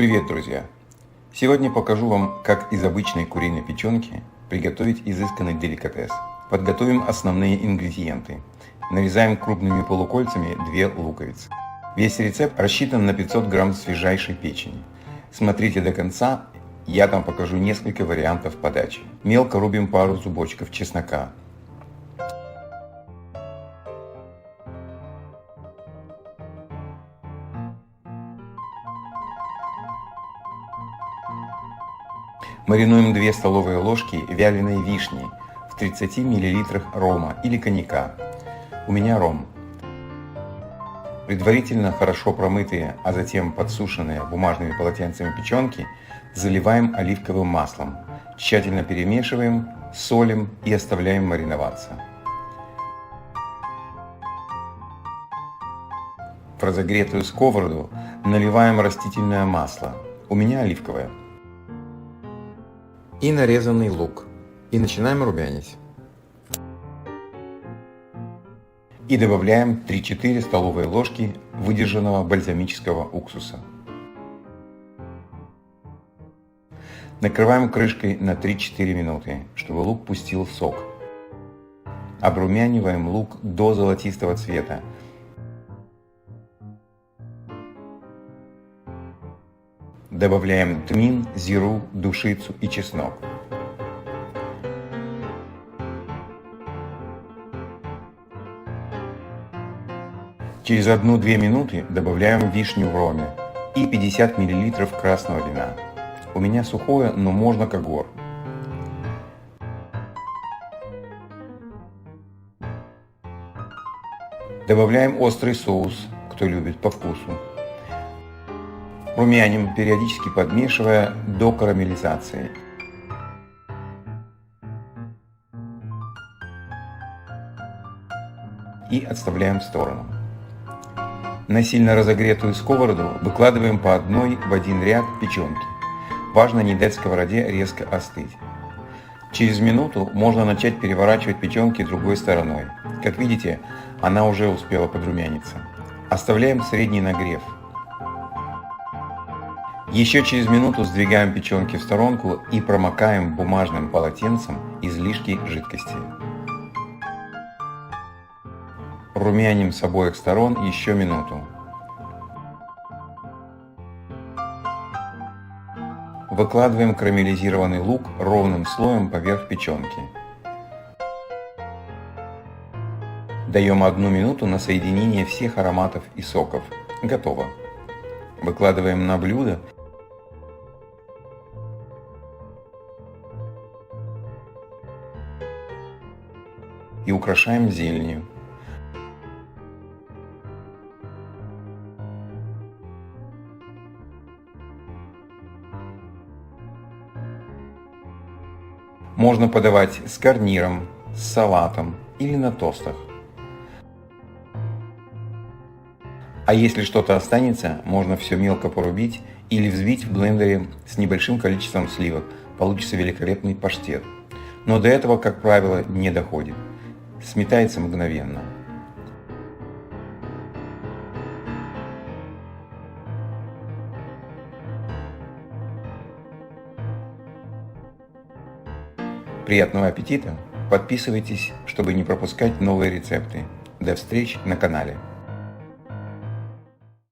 Привет, друзья! Сегодня покажу вам, как из обычной куриной печенки приготовить изысканный деликатес. Подготовим основные ингредиенты. Нарезаем крупными полукольцами 2 луковицы. Весь рецепт рассчитан на 500 грамм свежайшей печени. Смотрите до конца, я там покажу несколько вариантов подачи. Мелко рубим пару зубочков чеснока. Маринуем 2 столовые ложки вяленой вишни в 30 мл рома или коньяка. У меня ром. Предварительно хорошо промытые, а затем подсушенные бумажными полотенцами печенки заливаем оливковым маслом, тщательно перемешиваем, солим и оставляем мариноваться. В разогретую сковороду наливаем растительное масло, у меня оливковое, и нарезанный лук, и начинаем румянить. И добавляем 3-4 столовые ложки выдержанного бальзамического уксуса. Накрываем крышкой на 3-4 минуты, чтобы лук пустил сок. Обрумяниваем лук до золотистого цвета. Добавляем тмин, зиру, душицу и чеснок. Через 1-2 минуты добавляем вишню в роме и 50 мл красного вина. У меня сухое, но можно когор. Добавляем острый соус, кто любит, по вкусу. Румяним, периодически подмешивая до карамелизации. И отставляем в сторону. На сильно разогретую сковороду выкладываем по одной в один ряд печенки. Важно не дать сковороде резко остыть. Через минуту можно начать переворачивать печенки другой стороной. Как видите, она уже успела подрумяниться. Оставляем средний нагрев. Еще через минуту сдвигаем печенки в сторонку и промокаем бумажным полотенцем излишки жидкости. Румяним с обоих сторон еще минуту. Выкладываем карамелизированный лук ровным слоем поверх печенки. Даем 1 минуту на соединение всех ароматов и соков. Готово. Выкладываем на блюдо. И украшаем зеленью. Можно подавать с гарниром, с салатом или на тостах. А если что-то останется, можно все мелко порубить или взбить в блендере с небольшим количеством сливок. Получится великолепный паштет. Но до этого, как правило, не доходит. Сметается мгновенно. Приятного аппетита! Подписывайтесь, чтобы не пропускать новые рецепты. До встречи на канале.